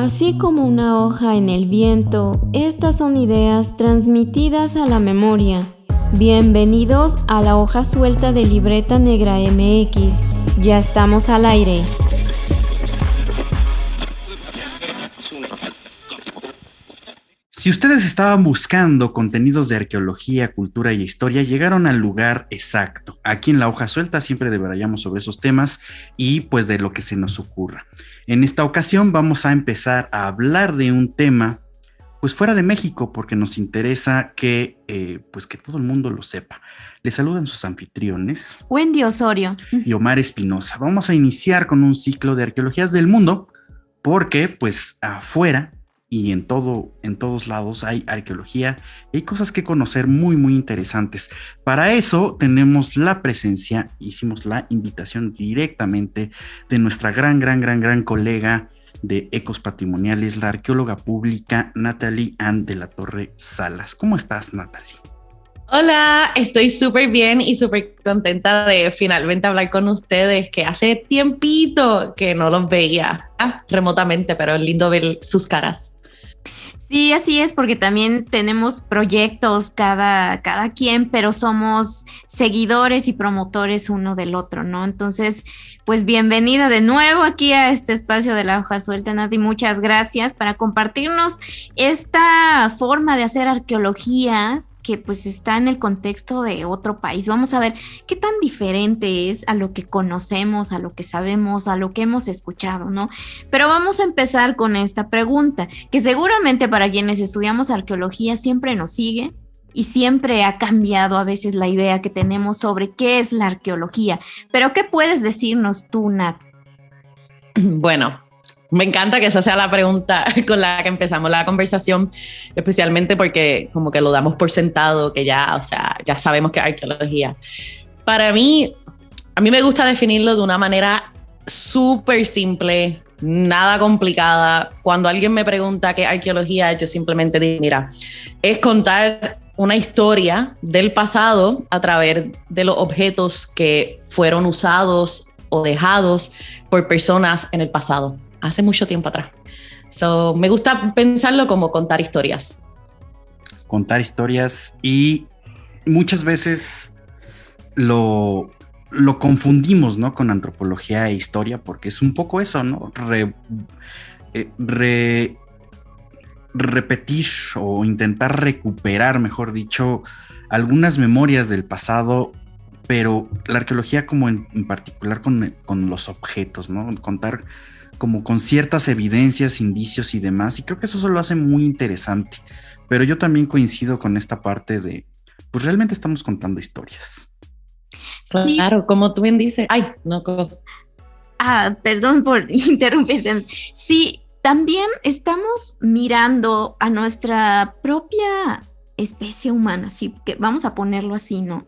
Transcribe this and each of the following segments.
Así como una hoja en el viento, estas son ideas transmitidas a la memoria. Bienvenidos a la hoja suelta de Libreta Negra MX. Ya estamos al aire. Si ustedes estaban buscando contenidos de arqueología, cultura y historia, llegaron al lugar exacto. Aquí en la hoja suelta siempre debrayamos sobre esos temas y pues de lo que se nos ocurra. En esta ocasión vamos a empezar a hablar de un tema pues fuera de México, porque nos interesa que pues que todo el mundo lo sepa. Les saludan sus anfitriones Wendy Osorio y Omar Espinosa. Vamos a iniciar con un ciclo de arqueologías del mundo, porque pues afuera y en todos lados hay arqueología y hay cosas que conocer muy, muy interesantes. Para eso tenemos la presencia, hicimos la invitación directamente de nuestra gran colega de Ecos Patrimoniales, la arqueóloga pública Natalie Ann de la Torre Salas. ¿Cómo estás, Natalie? Hola, estoy súper bien y súper contenta de finalmente hablar con ustedes, que hace tiempito que no los veía remotamente, pero es lindo ver sus caras. Sí, así es, porque también tenemos proyectos cada quien, pero somos seguidores y promotores uno del otro, ¿no? Entonces, pues bienvenida de nuevo aquí a este espacio de la hoja suelta, Nati. Muchas gracias para compartirnos esta forma de hacer arqueología que pues está en el contexto de otro país. Vamos a ver qué tan diferente es a lo que conocemos, a lo que sabemos, a lo que hemos escuchado, ¿no? Pero vamos a empezar con esta pregunta, que seguramente para quienes estudiamos arqueología siempre nos sigue y siempre ha cambiado a veces la idea que tenemos sobre qué es la arqueología. Pero ¿qué puedes decirnos tú, Nat? Bueno, me encanta que esa sea la pregunta con la que empezamos la conversación, especialmente porque como que lo damos por sentado, que ya sabemos que es arqueología. Para mí, a mí me gusta definirlo de una manera súper simple, nada complicada. Cuando alguien me pregunta qué es arqueología, yo simplemente digo, mira, es contar una historia del pasado a través de los objetos que fueron usados o dejados por personas en el pasado, hace mucho tiempo atrás. Me gusta pensarlo como contar historias. Contar historias, y muchas veces lo confundimos, ¿no?, con antropología e historia, porque es un poco eso, ¿no? Repetir o intentar recuperar, mejor dicho, algunas memorias del pasado, pero la arqueología como en particular con los objetos, ¿no? Contar como con ciertas evidencias, indicios y demás, y creo que eso lo hace muy interesante. Pero yo también coincido con esta parte de, pues realmente estamos contando historias. Sí. Claro, como tú bien dices. Perdón por interrumpirte. Sí, también estamos mirando a nuestra propia especie humana, sí, que vamos a ponerlo así, ¿no?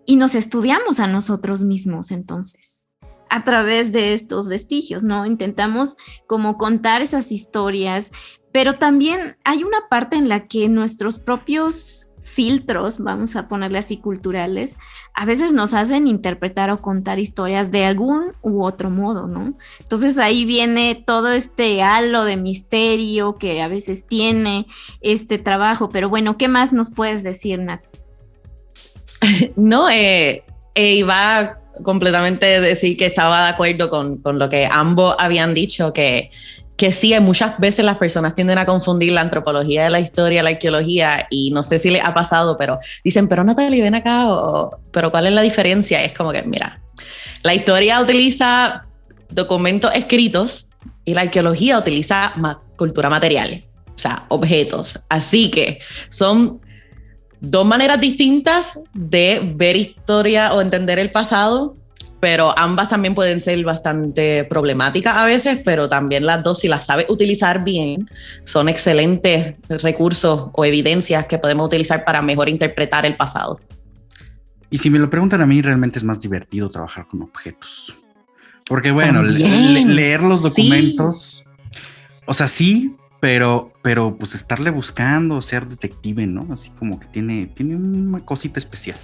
Y nos estudiamos a nosotros mismos, entonces, a través de estos vestigios, ¿no? Intentamos como contar esas historias, pero también hay una parte en la que nuestros propios filtros, vamos a ponerle así, culturales, a veces nos hacen interpretar o contar historias de algún u otro modo, ¿no? Entonces ahí viene todo este halo de misterio que a veces tiene este trabajo, pero bueno, ¿qué más nos puedes decir, Nat? No, iba completamente decir que estaba de acuerdo con lo que ambos habían dicho, que sí, muchas veces las personas tienden a confundir la antropología de la historia, la arqueología, y no sé si les ha pasado, pero dicen, pero Natalie, ven acá, pero ¿cuál es la diferencia? Y es como que, mira, la historia utiliza documentos escritos y la arqueología utiliza cultura material, o sea, objetos. Así que son dos maneras distintas de ver historia o entender el pasado, pero ambas también pueden ser bastante problemáticas a veces, pero también las dos, si las sabes utilizar bien, son excelentes recursos o evidencias que podemos utilizar para mejor interpretar el pasado. Y si me lo preguntan a mí, realmente es más divertido trabajar con objetos. Porque bueno, leer los documentos, sí. O sea, sí, pero pues estarle buscando, ser detective, ¿no? Así como que tiene una cosita especial.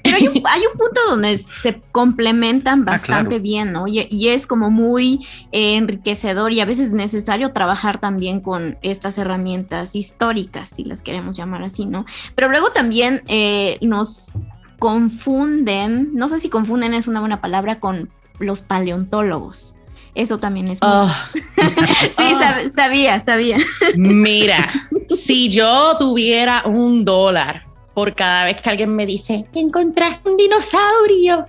Pero hay un punto donde se complementan bastante claro. bien, ¿no? Y es como muy enriquecedor y a veces necesario trabajar también con estas herramientas históricas, si las queremos llamar así, ¿no? Pero luego también nos confunden, no sé si confunden es una buena palabra, con los paleontólogos. Eso también es muy... Sí, sabía. Mira, si yo tuviera $1 por cada vez que alguien me dice, encontraste un dinosaurio,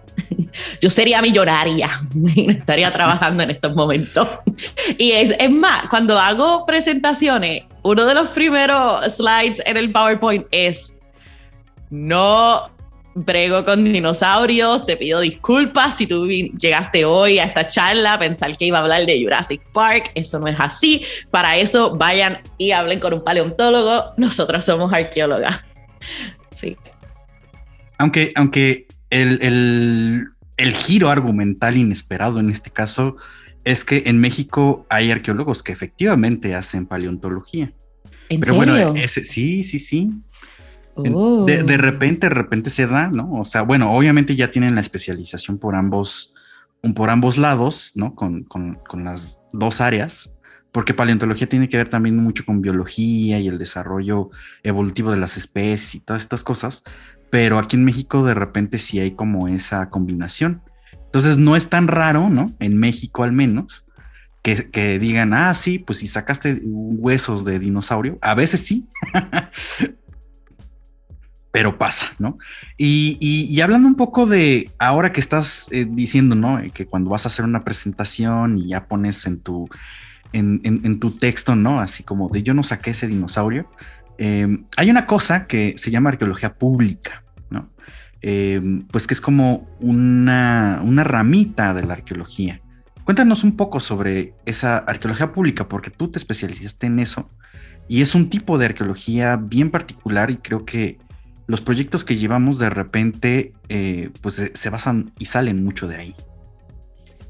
yo sería millonaria y no estaría trabajando en estos momentos. Y es más, cuando hago presentaciones, uno de los primeros slides en el PowerPoint es, no brego con dinosaurios, te pido disculpas si tú llegaste hoy a esta charla a pensar que iba a hablar de Jurassic Park, eso no es así, para eso vayan y hablen con un paleontólogo, nosotros somos arqueólogas. Sí. Aunque el giro argumental inesperado en este caso es que en México hay arqueólogos que efectivamente hacen paleontología. ¿En Pero serio? bueno, sí. De repente se da, ¿no? O sea, bueno, obviamente ya tienen la especialización por ambos lados, ¿no? Con las dos áreas, porque paleontología tiene que ver también mucho con biología y el desarrollo evolutivo de las especies y todas estas cosas, pero aquí en México de repente sí hay como esa combinación. Entonces no es tan raro, ¿no? En México al menos, que digan, sí, pues si sacaste huesos de dinosaurio, a veces sí, pero pasa, ¿no? Y hablando un poco de ahora que estás diciendo, ¿no? Que cuando vas a hacer una presentación y ya pones en tu texto, ¿no? Así como de yo no saqué ese dinosaurio. Hay una cosa que se llama arqueología pública, ¿no? Pues que es como una ramita de la arqueología. Cuéntanos un poco sobre esa arqueología pública, porque tú te especializaste en eso y es un tipo de arqueología bien particular y creo que los proyectos que llevamos de repente pues se basan y salen mucho de ahí.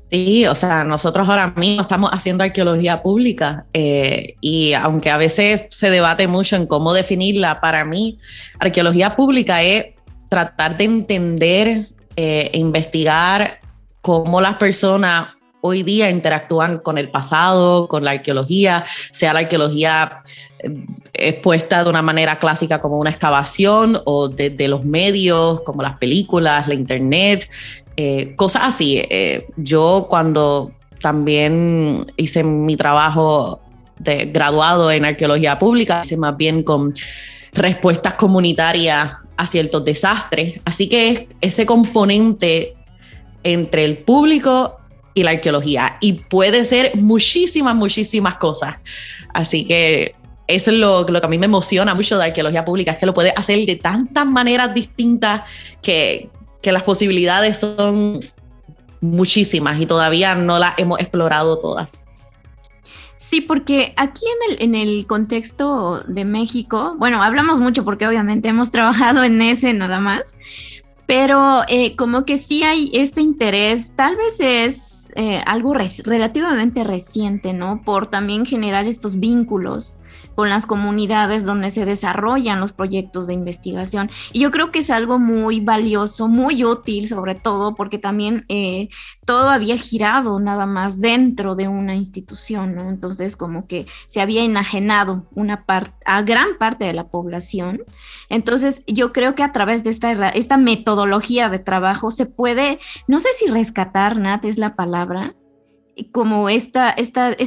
Sí, o sea, nosotros ahora mismo estamos haciendo arqueología pública y aunque a veces se debate mucho en cómo definirla, para mí arqueología pública es tratar de entender e investigar cómo las personas hoy día interactúan con el pasado, con la arqueología, sea la arqueología expuesta de una manera clásica como una excavación o desde los medios como las películas, la internet, cosas así. Yo cuando también hice mi trabajo de graduado en arqueología pública, hice más bien con respuestas comunitarias a ciertos desastres, así que es ese componente entre el público y la arqueología, y puede ser muchísimas cosas, así que eso es lo que a mí me emociona mucho de arqueología pública, es que lo puede hacer de tantas maneras distintas que las posibilidades son muchísimas y todavía no las hemos explorado todas. Sí, porque aquí en el contexto de México, bueno, hablamos mucho porque obviamente hemos trabajado en ese nada más, pero como que sí hay este interés, tal vez es algo relativamente reciente, ¿no? Por también generar estos vínculos con las comunidades donde se desarrollan los proyectos de investigación. Y yo creo que es algo muy valioso, muy útil, sobre todo porque también todo había girado nada más dentro de una institución, ¿no? Entonces como que se había enajenado a gran parte de la población. Entonces yo creo que a través de esta metodología de trabajo se puede, no sé si rescatar, Nat, es la palabra, como este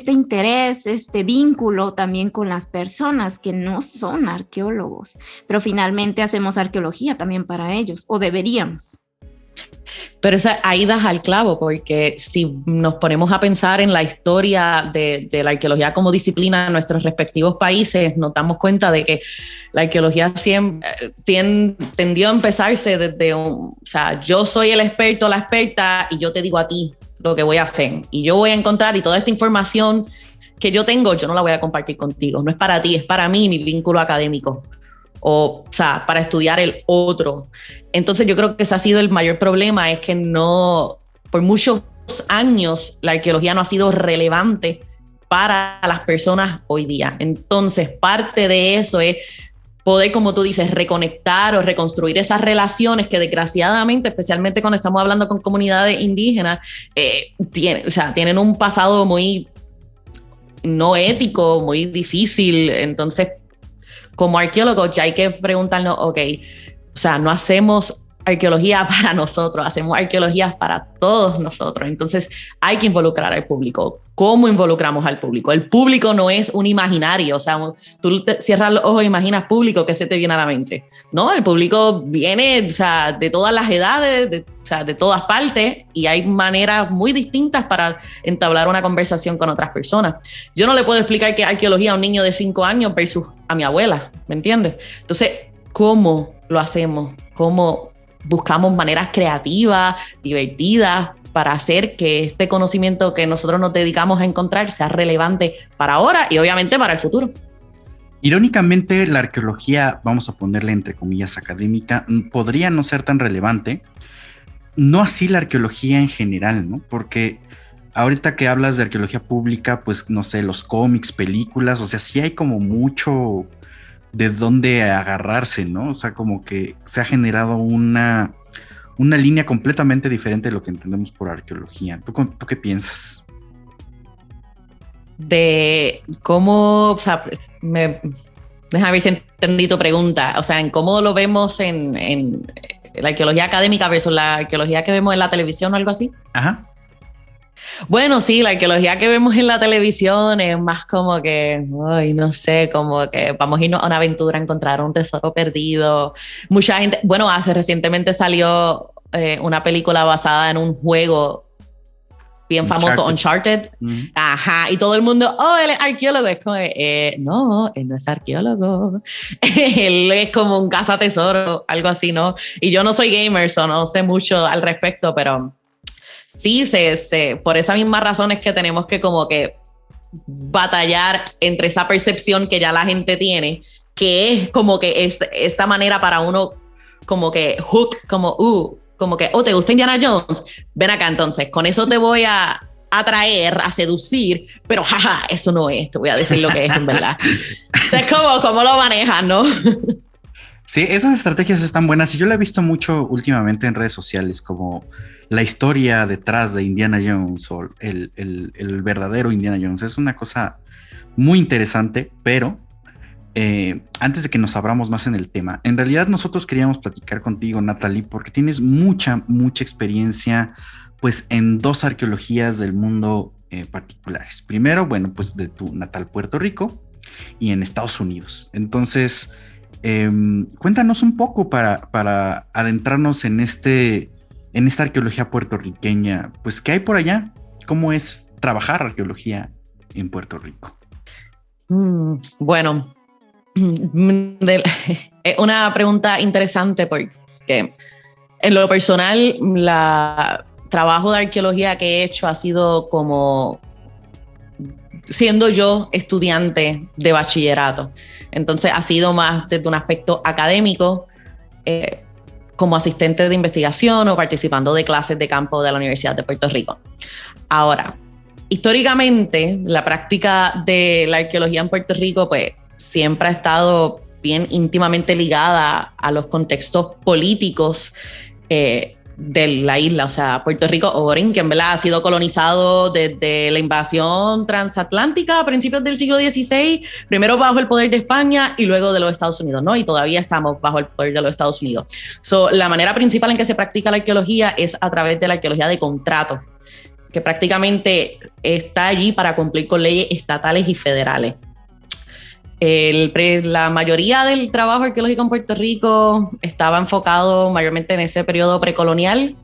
interés, este vínculo también con las personas que no son arqueólogos, pero finalmente hacemos arqueología también para ellos, o deberíamos. Pero ahí das al clavo, porque si nos ponemos a pensar en la historia de la arqueología como disciplina en nuestros respectivos países, nos damos cuenta de que la arqueología siempre tendió a empezarse desde o sea, yo soy el experto, la experta, y yo te digo a ti lo que voy a hacer, y yo voy a encontrar, y toda esta información que yo tengo, yo no la voy a compartir contigo, no es para ti, es para mí, mi vínculo académico, o sea, para estudiar el otro. Entonces yo creo que ese ha sido el mayor problema, es que no, por muchos años la arqueología no ha sido relevante para las personas hoy día. Entonces parte de eso es poder, como tú dices, reconectar o reconstruir esas relaciones que desgraciadamente, especialmente cuando estamos hablando con comunidades indígenas, tienen un pasado muy no ético, muy difícil. Entonces, como arqueólogos ya hay que preguntarnos, ok, o sea, no hacemos arqueología para nosotros, hacemos arqueología para todos nosotros. Entonces hay que involucrar al público. ¿Cómo involucramos al público? El público no es un imaginario, o sea, tú cierras los ojos e imaginas público, ¿qué se te viene a la mente? No, el público viene, o sea, de todas las edades, de todas partes, y hay maneras muy distintas para entablar una conversación con otras personas. Yo no le puedo explicar qué arqueología a un niño de 5 años versus a mi abuela, ¿me entiendes? Entonces, ¿cómo lo hacemos? ¿Cómo buscamos maneras creativas, divertidas, para hacer que este conocimiento que nosotros nos dedicamos a encontrar sea relevante para ahora y obviamente para el futuro? Irónicamente, la arqueología, vamos a ponerle entre comillas académica, podría no ser tan relevante, no así la arqueología en general, ¿no? Porque ahorita que hablas de arqueología pública, pues no sé, los cómics, películas, o sea, sí hay como mucho de dónde agarrarse, ¿no? O sea, como que se ha generado una línea completamente diferente de lo que entendemos por arqueología. ¿Tú qué piensas? De cómo, o sea, déjame ver si entendí tu pregunta, o sea, en cómo lo vemos en la arqueología académica versus la arqueología que vemos en la televisión o algo así. Ajá. Bueno, sí, la arqueología que vemos en la televisión es más como que, ay, no sé, como que vamos a irnos a una aventura, a encontrar un tesoro perdido. Mucha gente, bueno, recientemente salió una película basada en un juego bien famoso, Uncharted. Mm-hmm. Ajá, y todo el mundo, él es arqueólogo. Es como, no, él no es arqueólogo. Él es como un cazatesoro, algo así, ¿no? Y yo no soy gamer, no sé mucho al respecto, pero sí, por esa misma razón es que tenemos que como que batallar entre esa percepción que ya la gente tiene, que es como que es esa manera para uno como que hook, como que, ¿te gusta Indiana Jones? Ven acá entonces, con eso te voy a atraer, a seducir, pero jaja, eso no es, te voy a decir lo que es en verdad. Es como cómo lo manejan, ¿no? Sí, esas estrategias están buenas y yo la he visto mucho últimamente en redes sociales, como la historia detrás de Indiana Jones o el verdadero Indiana Jones. Es una cosa muy interesante, pero antes de que nos abramos más en el tema, en realidad nosotros queríamos platicar contigo, Natalie, porque tienes mucha experiencia pues en 2 arqueologías del mundo particulares. Primero, bueno, pues de tu natal Puerto Rico y en Estados Unidos. Entonces, cuéntanos un poco para adentrarnos en esta arqueología puertorriqueña. Pues, ¿qué hay por allá? ¿Cómo es trabajar arqueología en Puerto Rico? Bueno, es una pregunta interesante porque en lo personal, el trabajo de arqueología que he hecho ha sido como siendo yo estudiante de bachillerato. Entonces ha sido más desde un aspecto académico, como asistente de investigación o participando de clases de campo de la Universidad de Puerto Rico. Ahora, históricamente, la práctica de la arqueología en Puerto Rico, pues, siempre ha estado bien íntimamente ligada a los contextos políticos de la isla, o sea, Puerto Rico, Orin, que en verdad ha sido colonizado desde la invasión transatlántica a principios del siglo XVI, primero bajo el poder de España y luego de los Estados Unidos, ¿no? Y todavía estamos bajo el poder de los Estados Unidos. La manera principal en que se practica la arqueología es a través de la arqueología de contrato, que prácticamente está allí para cumplir con leyes estatales y federales. La mayoría del trabajo arqueológico en Puerto Rico estaba enfocado mayormente en ese periodo precolonial.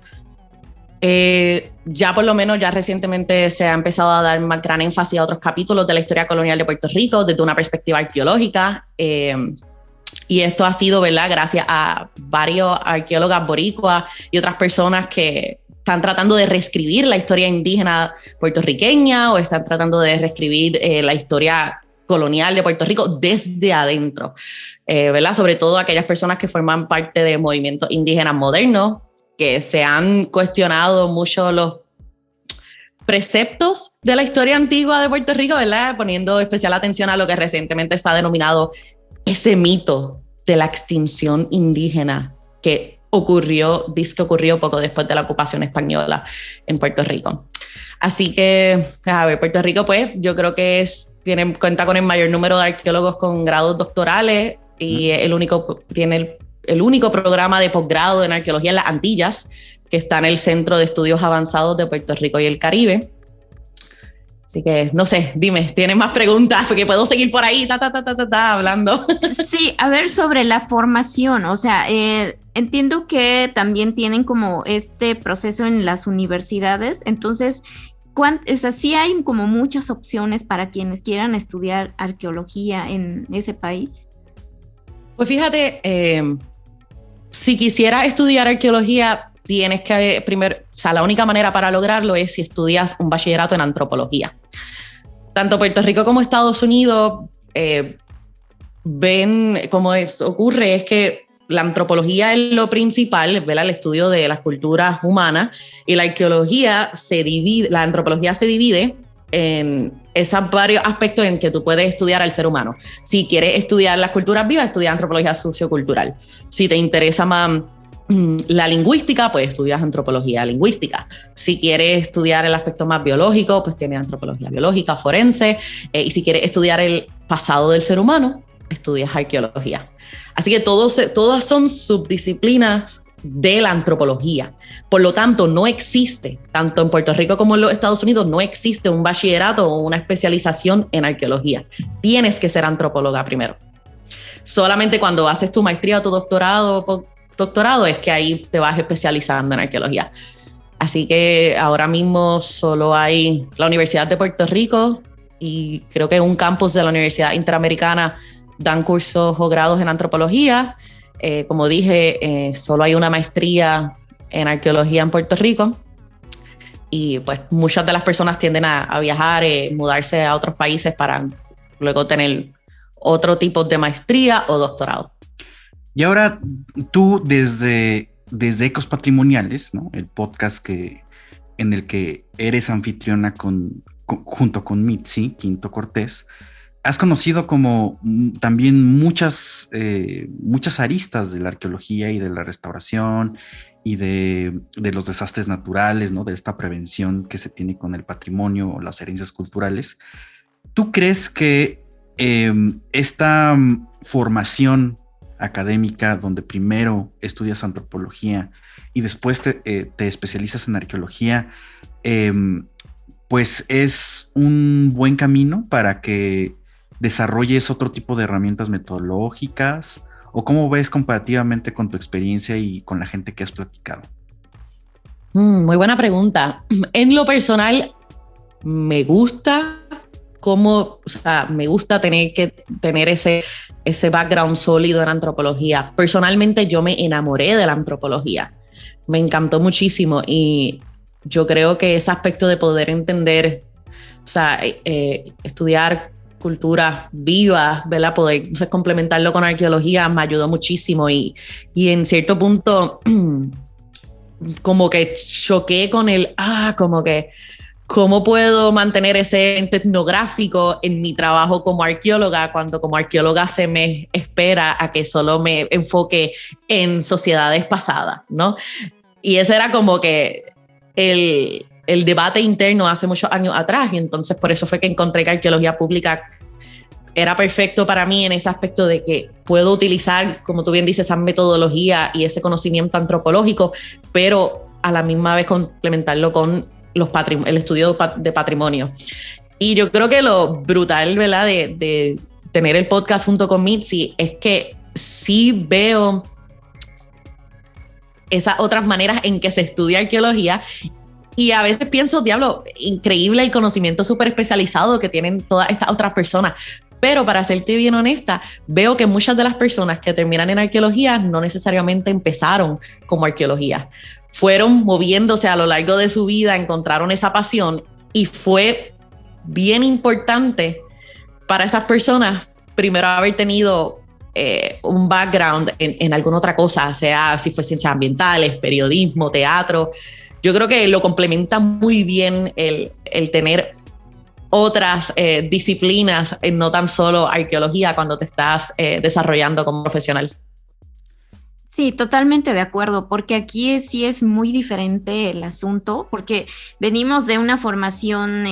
Ya por lo menos ya recientemente se ha empezado a dar más gran énfasis a otros capítulos de la historia colonial de Puerto Rico desde una perspectiva arqueológica. Y esto ha sido, ¿verdad?, gracias a varios arqueólogos boricuas y otras personas que están tratando de reescribir la historia indígena puertorriqueña o están tratando de reescribir la historia colonial de Puerto Rico desde adentro, ¿verdad? Sobre todo aquellas personas que forman parte de movimientos indígenas modernos, que se han cuestionado mucho los preceptos de la historia antigua de Puerto Rico, ¿verdad? Poniendo especial atención a lo que recientemente se ha denominado ese mito de la extinción indígena que ocurrió poco después de la ocupación española en Puerto Rico. Así que, a ver, Puerto Rico, pues, yo creo que cuenta con el mayor número de arqueólogos con grados doctorales y tiene el único programa de posgrado en arqueología en las Antillas, que está en el Centro de Estudios Avanzados de Puerto Rico y el Caribe. Así que, no sé, dime, ¿tienes más preguntas? Porque puedo seguir por ahí, hablando. Sí, a ver, sobre la formación, o sea, entiendo que también tienen como este proceso en las universidades, entonces, o sea, sí hay como muchas opciones para quienes quieran estudiar arqueología en ese país. Pues fíjate, si quisieras estudiar arqueología, tienes que primero, o sea, la única manera para lograrlo es si estudias un bachillerato en antropología. Tanto Puerto Rico como Estados Unidos ven cómo ocurre, es que la antropología es lo principal, ¿verdad? El estudio de las culturas humanas, y la antropología se divide en esos varios aspectos en que tú puedes estudiar al ser humano. Si quieres estudiar las culturas vivas, estudia antropología sociocultural. Si te interesa más la lingüística, pues estudias antropología lingüística. Si quieres estudiar el aspecto más biológico, pues tienes antropología biológica, forense. Y si quieres estudiar el pasado del ser humano, estudias arqueología. Así que todas son subdisciplinas de la antropología. Por lo tanto, no existe, tanto en Puerto Rico como en los Estados Unidos, no existe un bachillerato o una especialización en arqueología. Tienes que ser antropóloga primero. Solamente cuando haces tu maestría o tu doctorado es que ahí te vas especializando en arqueología. Así que ahora mismo solo hay la Universidad de Puerto Rico y creo que un campus de la Universidad Interamericana dan cursos o grados en antropología. Como dije, solo hay una maestría en arqueología en Puerto Rico y pues muchas de las personas tienden a viajar, mudarse a otros países para luego tener otro tipo de maestría o doctorado. Y ahora tú desde Ecos Patrimoniales, ¿no? El podcast en el que eres anfitriona junto con Mitzi Quinto Cortés, has conocido como también muchas aristas de la arqueología y de la restauración y de los desastres naturales, ¿no? De esta prevención que se tiene con el patrimonio o las herencias culturales. ¿Tú crees que esta formación académica, donde primero estudias antropología y después te especializas en arqueología, pues es un buen camino para que desarrolles otro tipo de herramientas metodológicas? ¿O cómo ves comparativamente con tu experiencia y con la gente que has platicado? Muy buena pregunta. En lo personal, me gusta tener ese background sólido en antropología. Personalmente, yo me enamoré de la antropología. Me encantó muchísimo y yo creo que ese aspecto de poder entender, estudiar culturas vivas, ¿verdad? Poder complementarlo con arqueología me ayudó muchísimo y en cierto punto como que choqué con ¿cómo puedo mantener ese ente etnográfico en mi trabajo como arqueóloga cuando como arqueóloga se me espera a que solo me enfoque en sociedades pasadas, ¿no? Y ese era como que el debate interno hace muchos años atrás, y entonces por eso fue que encontré que arqueología pública era perfecto para mí en ese aspecto de que puedo utilizar, como tú bien dices, esa metodología y ese conocimiento antropológico, pero a la misma vez complementarlo con el estudio de patrimonio. Y yo creo que lo brutal, ¿verdad?, de tener el podcast junto con Mitzi es que sí veo esas otras maneras en que se estudia arqueología y a veces pienso, diablo, increíble el conocimiento súper especializado que tienen todas estas otras personas. Pero para serte bien honesta, veo que muchas de las personas que terminan en arqueología no necesariamente empezaron como arqueología. Fueron moviéndose a lo largo de su vida, encontraron esa pasión y fue bien importante para esas personas primero haber tenido un background en alguna otra cosa, sea si fue ciencias ambientales, periodismo, teatro. Yo creo que lo complementa muy bien el tener otras disciplinas, no tan solo arqueología, cuando te estás desarrollando como profesional. Sí, totalmente de acuerdo, porque aquí sí es muy diferente el asunto, porque venimos de una formación,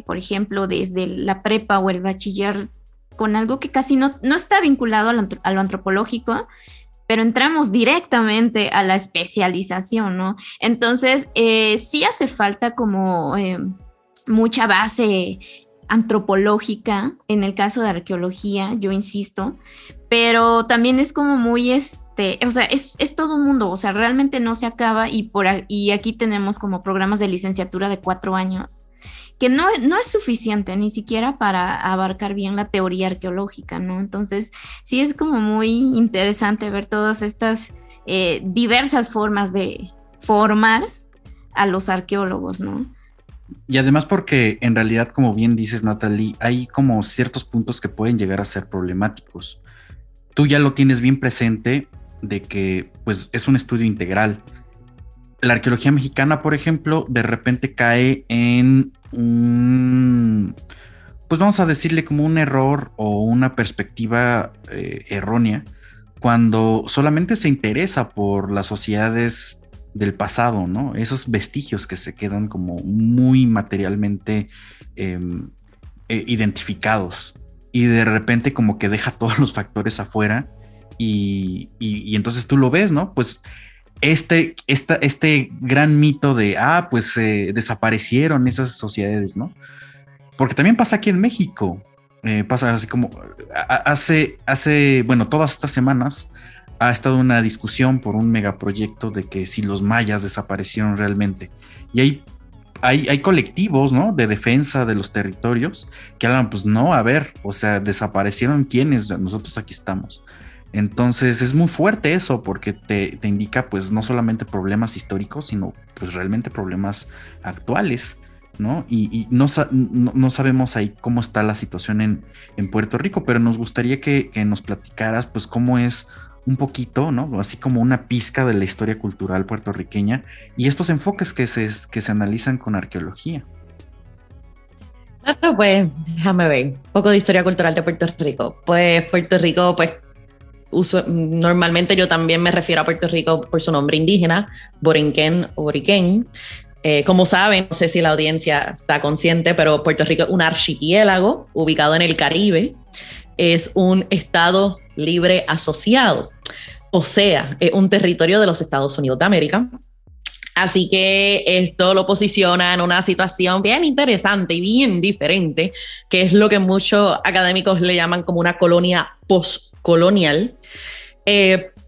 por ejemplo, desde la prepa o el bachiller, con algo que casi no está vinculado a lo antropológico, pero entramos directamente a la especialización, ¿no? Entonces, sí hace falta como mucha base antropológica en el caso de arqueología, yo insisto, pero también es como muy, o sea, es todo un mundo, o sea, realmente no se acaba y aquí tenemos como programas de licenciatura de 4 años, que no es suficiente ni siquiera para abarcar bien la teoría arqueológica, ¿no? Entonces, sí es como muy interesante ver todas estas diversas formas de formar a los arqueólogos, ¿no? Y además porque en realidad, como bien dices, Natalie, hay como ciertos puntos que pueden llegar a ser problemáticos. Tú ya lo tienes bien presente de que pues es un estudio integral. La arqueología mexicana, por ejemplo, de repente cae en pues vamos a decirle como un error o una perspectiva errónea, cuando solamente se interesa por las sociedades del pasado, ¿no? Esos vestigios que se quedan como muy materialmente identificados, y de repente como que deja todos los factores afuera y entonces tú lo ves, ¿no? Pues este gran mito de, pues desaparecieron esas sociedades, ¿no? Porque también pasa aquí en México, pasa así como, bueno, todas estas semanas ha estado una discusión por un megaproyecto de que si los mayas desaparecieron realmente. Y hay colectivos, ¿no?, de defensa de los territorios que hablan, pues no, a ver, o sea, desaparecieron quienes, nosotros aquí estamos. Entonces es muy fuerte eso, porque te indica pues no solamente problemas históricos, sino pues realmente problemas actuales, ¿no? Y no sabemos ahí cómo está la situación en Puerto Rico, pero nos gustaría que nos platicaras pues cómo es un poquito, ¿no? Así como una pizca de la historia cultural puertorriqueña y estos enfoques que se analizan con arqueología. Claro, pues déjame ver, un poco de historia cultural de Puerto Rico. Pues Puerto Rico, pues normalmente yo también me refiero a Puerto Rico por su nombre indígena, Borinquen o Boriquén. Como saben, no sé si la audiencia está consciente, pero Puerto Rico es un archipiélago ubicado en el Caribe. Es un estado libre asociado, o sea, es un territorio de los Estados Unidos de América. Así que esto lo posiciona en una situación bien interesante y bien diferente, que es lo que muchos académicos le llaman como una colonia postcolonial.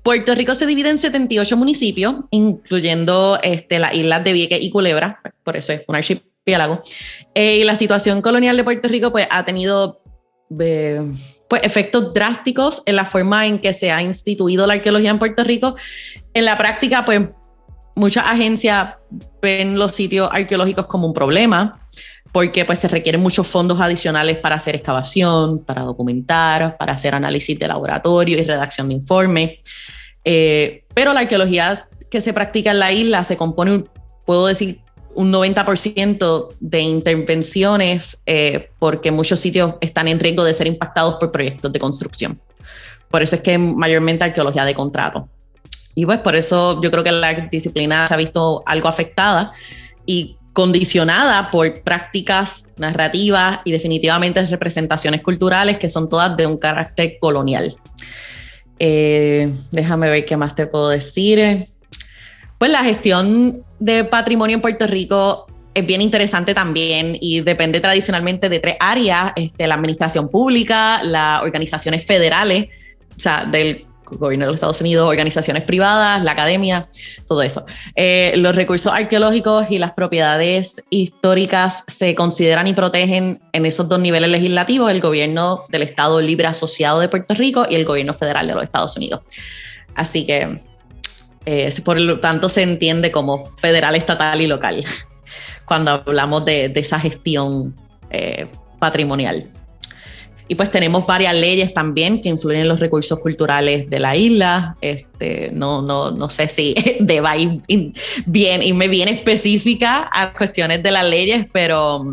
Puerto Rico se divide en 78 municipios, incluyendo las islas de Vieques y Culebra, por eso es un archipiélago. Y la situación colonial de Puerto Rico pues, ha tenido pues, efectos drásticos en la forma en que se ha instituido la arqueología en Puerto Rico. En la práctica, pues, muchas agencias ven los sitios arqueológicos como un problema, porque pues, se requieren muchos fondos adicionales para hacer excavación, para documentar, para hacer análisis de laboratorio y redacción de informes. Pero la arqueología que se practica en la isla se compone, puedo decir, un 90% de intervenciones, porque muchos sitios están en riesgo de ser impactados por proyectos de construcción. Por eso es que mayormente arqueología de contrato. Y pues por eso yo creo que la disciplina se ha visto algo afectada y condicionada por prácticas narrativas y definitivamente representaciones culturales que son todas de un carácter colonial. Déjame ver qué más te puedo decir. Pues la gestión de patrimonio en Puerto Rico es bien interesante también y depende tradicionalmente de 3 áreas, la administración pública, las organizaciones federales, o sea, del gobierno de los Estados Unidos, organizaciones privadas, la academia, todo eso. Los recursos arqueológicos y las propiedades históricas se consideran y protegen en esos 2 niveles legislativos, el gobierno del Estado Libre Asociado de Puerto Rico y el gobierno federal de los Estados Unidos. Así que, por lo tanto, se entiende como federal, estatal y local cuando hablamos de esa gestión patrimonial. Y pues tenemos varias leyes también que influyen en los recursos culturales de la isla. No sé si deba irme bien específica a cuestiones de las leyes, pero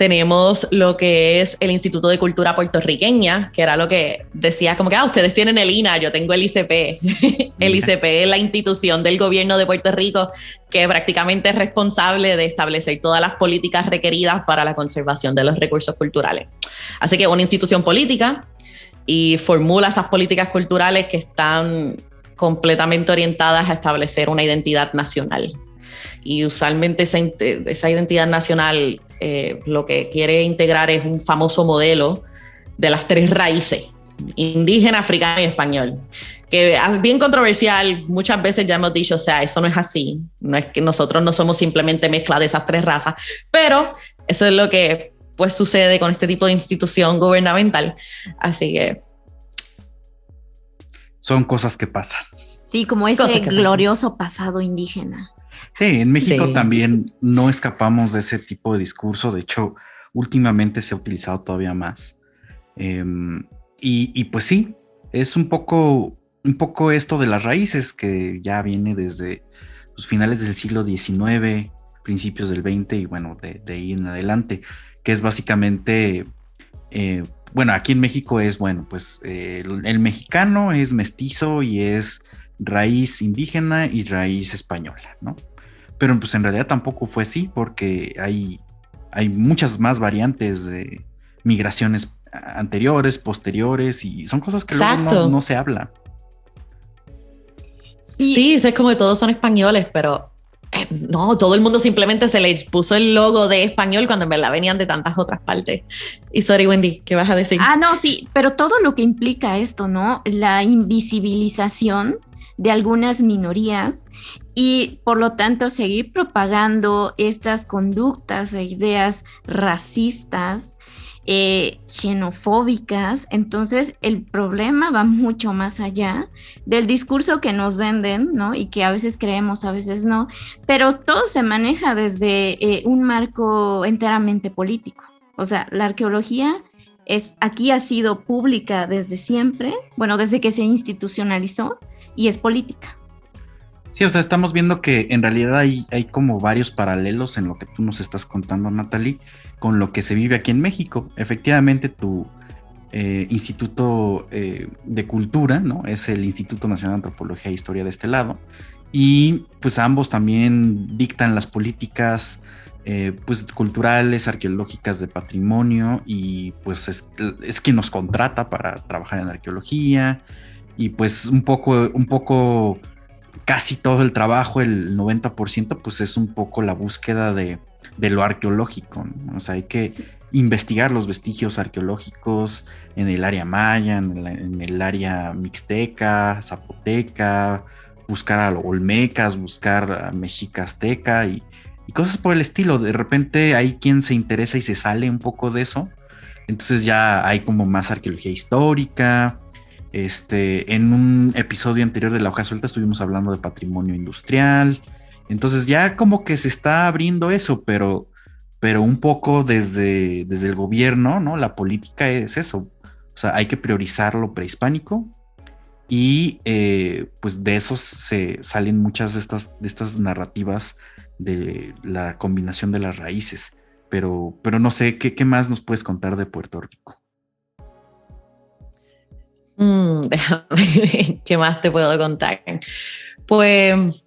Tenemos lo que es el Instituto de Cultura Puertorriqueña, que era lo que decía como que, ustedes tienen el INA, yo tengo el ICP. El ICP es la institución del gobierno de Puerto Rico que prácticamente es responsable de establecer todas las políticas requeridas para la conservación de los recursos culturales. Así que es una institución política y formula esas políticas culturales que están completamente orientadas a establecer una identidad nacional. Y usualmente esa identidad nacional lo que quiere integrar es un famoso modelo de las 3 raíces, indígena, africano y español, que es bien controversial. Muchas veces ya hemos dicho, o sea, eso no es así, no es que nosotros no somos simplemente mezcla de esas 3 razas, pero eso es lo que pues sucede con este tipo de institución gubernamental, así que son cosas que pasan. Sí, como ese glorioso pasado indígena. Sí, en México también no escapamos de ese tipo de discurso. De hecho, últimamente se ha utilizado todavía más. Y pues sí, es un poco esto de las raíces que ya viene desde los finales del siglo XIX, principios del XX y bueno, de ahí en adelante, que es básicamente, bueno, aquí en México es, bueno, pues el mexicano es mestizo y es raíz indígena y raíz española, ¿no? Pero pues en realidad tampoco fue así, porque hay muchas más variantes de migraciones anteriores, posteriores, y son cosas que luego no se habla. Sí, es como que todos son españoles, pero no, todo el mundo simplemente se le puso el logo de español cuando en verdad venían de tantas otras partes. Y sorry, Wendy, ¿qué vas a decir? No, sí, pero todo lo que implica esto, ¿no? La invisibilización de algunas minorías y por lo tanto seguir propagando estas conductas e ideas racistas, xenofóbicas. Entonces el problema va mucho más allá del discurso que nos venden, ¿no? Y que a veces creemos, a veces no, pero todo se maneja desde un marco enteramente político. O sea, la arqueología aquí ha sido pública desde siempre, bueno, desde que se institucionalizó, y es política. Sí, o sea, estamos viendo que en realidad hay como varios paralelos en lo que tú nos estás contando, Natalie, con lo que se vive aquí en México. Efectivamente, tu Instituto de Cultura, ¿no? Es el Instituto Nacional de Antropología e Historia de este lado, y pues ambos también dictan las políticas pues culturales, arqueológicas, de patrimonio, y pues es quien nos contrata para trabajar en arqueología. Y pues un poco, casi todo el trabajo, el 90%, pues es un poco la búsqueda de lo arqueológico, ¿no? O sea, hay que investigar los vestigios arqueológicos en el área maya, en el área mixteca, zapoteca, buscar a los olmecas, buscar a mexica azteca y cosas por el estilo. De repente hay quien se interesa y se sale un poco de eso. Entonces ya hay como más arqueología histórica. En un episodio anterior de La Hoja Suelta estuvimos hablando de patrimonio industrial. Entonces ya como que se está abriendo eso, pero un poco desde el gobierno, ¿no? La política es eso. O sea, hay que priorizar lo prehispánico y pues de esos se salen muchas de estas narrativas de la combinación de las raíces. Pero no sé, ¿qué más nos puedes contar de Puerto Rico? Déjame, ¿qué más te puedo contar? Pues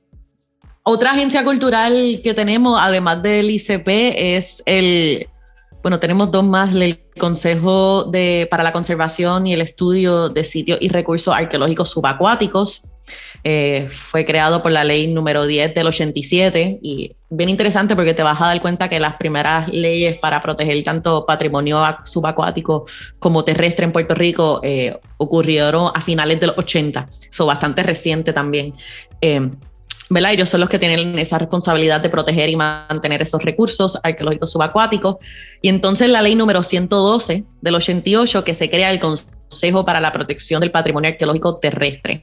otra agencia cultural que tenemos, además del ICP, es tenemos 2 más, el Consejo para la Conservación y el Estudio de Sitios y Recursos Arqueológicos Subacuáticos. Fue creado por la ley número 10 del 87 y bien interesante porque te vas a dar cuenta que las primeras leyes para proteger tanto patrimonio subacuático como terrestre en Puerto Rico ocurrieron a finales de los 80, bastante reciente también. ¿Verdad? Ellos son los que tienen esa responsabilidad de proteger y mantener esos recursos arqueológicos subacuáticos. Y entonces la ley número 112 del 88, que se crea el Consejo para la Protección del Patrimonio Arqueológico Terrestre,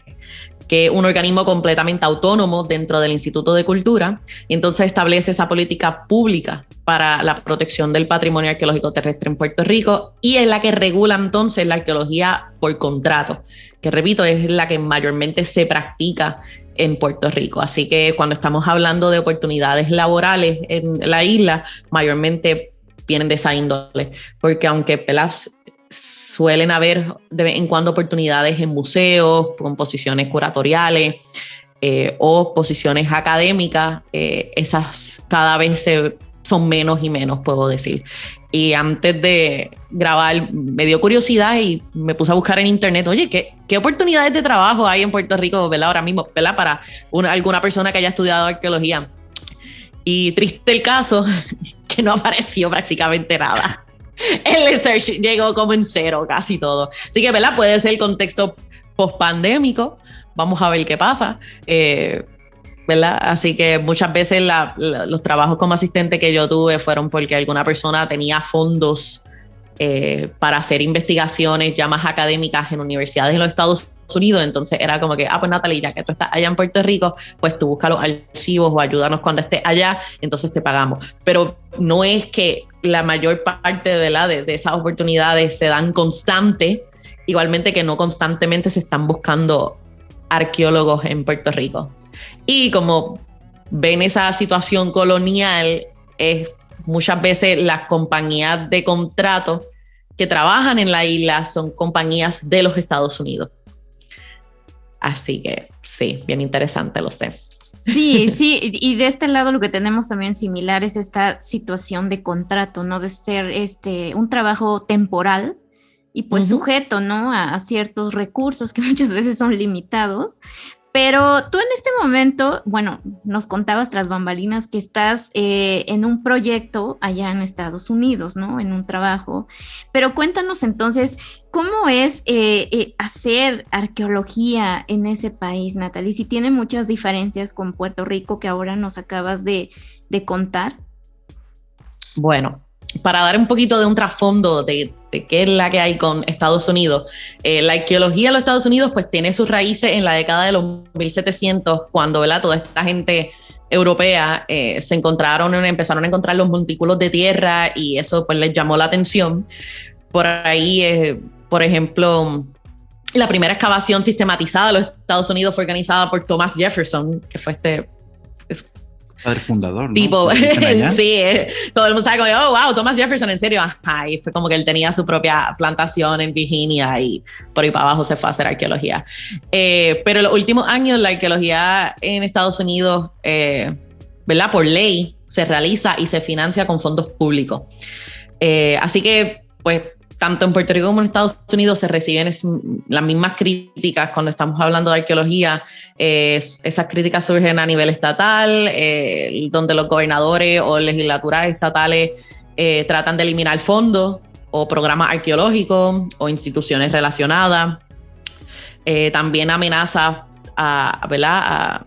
que es un organismo completamente autónomo dentro del Instituto de Cultura, y entonces establece esa política pública para la protección del patrimonio arqueológico terrestre en Puerto Rico, y es la que regula entonces la arqueología por contrato, que repito, es la que mayormente se practica en Puerto Rico. Así que cuando estamos hablando de oportunidades laborales en la isla, mayormente vienen de esa índole, porque aunque pelas suelen haber de vez en cuando oportunidades en museos, con posiciones curatoriales o posiciones académicas, esas cada vez son menos y menos, puedo decir. Y antes de grabar me dio curiosidad y me puse a buscar en internet, oye, ¿qué oportunidades de trabajo hay en Puerto Rico, ¿verdad? Ahora mismo, ¿verdad? Para alguna persona que haya estudiado arqueología. Y triste el caso, que no apareció prácticamente nada. El research llegó como en cero casi todo. Así que, ¿verdad? Puede ser el contexto post-pandémico. Vamos a ver qué pasa. ¿Verdad? Así que muchas veces los trabajos como asistente que yo tuve fueron porque alguna persona tenía fondos para hacer investigaciones ya más académicas en universidades en los Estados Unidos. Entonces era como que, pues Natalie, ya que tú estás allá en Puerto Rico, pues tú busca los archivos o ayúdanos cuando estés allá, entonces te pagamos. Pero no es que la mayor parte, ¿verdad?, de esas oportunidades se dan constante, igualmente que no constantemente se están buscando arqueólogos en Puerto Rico. Y como ven esa situación colonial, muchas veces las compañías de contrato que trabajan en la isla son compañías de los Estados Unidos. Así que sí, bien interesante, lo sé. Sí, y de este lado lo que tenemos también similar es esta situación de contrato, ¿no? De ser un trabajo temporal y pues sujeto, ¿no? A ciertos recursos que muchas veces son limitados. Pero tú en este momento, bueno, nos contabas tras bambalinas que estás en un proyecto allá en Estados Unidos, ¿no? En un trabajo. Pero cuéntanos entonces, ¿cómo es hacer arqueología en ese país, Natalie? Si tiene muchas diferencias con Puerto Rico que ahora nos acabas de contar. Bueno, para dar un poquito de un trasfondo de qué es la que hay con Estados Unidos, la arqueología en los Estados Unidos pues tiene sus raíces en la década de los 1700, cuando, ¿verdad?, toda esta gente europea empezaron a encontrar los montículos de tierra y eso pues les llamó la atención. Por ahí, por ejemplo, la primera excavación sistematizada de los Estados Unidos fue organizada por Thomas Jefferson, que fue padre fundador, ¿no? Tipo, sí, todo el mundo sabe como, oh, wow, Thomas Jefferson, en serio. Ajá, y fue como que él tenía su propia plantación en Virginia y por ahí para abajo se fue a hacer arqueología. Pero en los últimos años la arqueología en Estados Unidos, ¿verdad?, por ley se realiza y se financia con fondos públicos. Así que, pues, tanto en Puerto Rico como en Estados Unidos se reciben las mismas críticas cuando estamos hablando de arqueología. Esas críticas surgen a nivel estatal, donde los gobernadores o legislaturas estatales tratan de eliminar fondos o programas arqueológicos o instituciones relacionadas. También amenazas a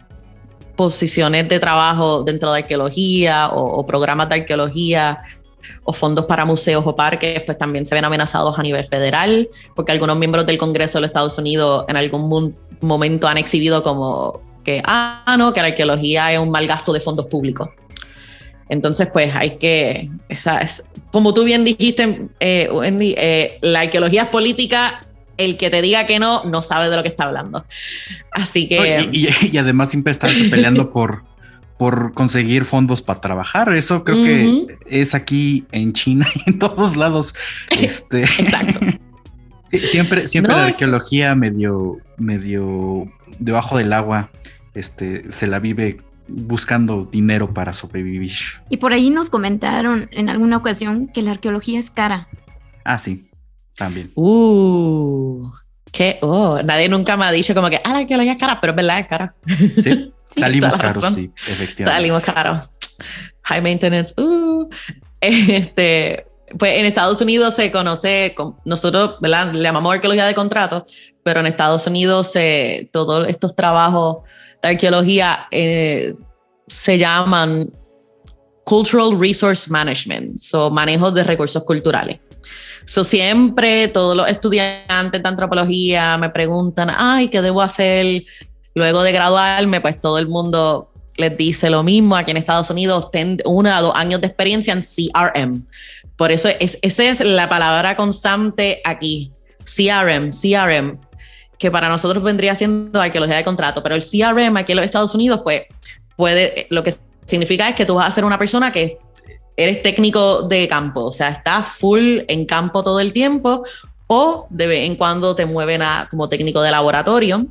posiciones de trabajo dentro de arqueología o programas de arqueología, o fondos para museos o parques, pues también se ven amenazados a nivel federal, porque algunos miembros del Congreso de los Estados Unidos en algún momento han exhibido como que, no, que la arqueología es un mal gasto de fondos públicos. Entonces, pues como tú bien dijiste, Wendy, la arqueología es política. El que te diga que no sabe de lo que está hablando. Así que... Y además siempre estarse peleando por conseguir fondos para trabajar. Eso creo que es aquí en China y en todos lados. Exacto. Siempre la arqueología medio debajo del agua, se la vive buscando dinero para sobrevivir. Y por ahí nos comentaron en alguna ocasión que la arqueología es cara. Ah, sí, también. Nadie nunca me ha dicho como que la arqueología es cara, pero es verdad, es cara. Sí. Salimos caros, sí, efectivamente. Salimos caros. High maintenance. Pues en Estados Unidos se conoce, nosotros, ¿verdad?, le llamamos arqueología de contrato, pero en Estados Unidos todos estos trabajos de arqueología se llaman Cultural Resource Management, manejo de recursos culturales. Siempre todos los estudiantes de antropología me preguntan, ¿qué debo hacer? Luego de graduarme, pues todo el mundo les dice lo mismo. Aquí en Estados Unidos, 1 a 2 años de experiencia en CRM. Por eso esa es la palabra constante aquí. CRM, que para nosotros vendría siendo arqueología de contrato. Pero el CRM aquí en los Estados Unidos, pues lo que significa es que tú vas a ser una persona que eres técnico de campo, o sea, estás full en campo todo el tiempo, o de vez en cuando te mueven como técnico de laboratorio,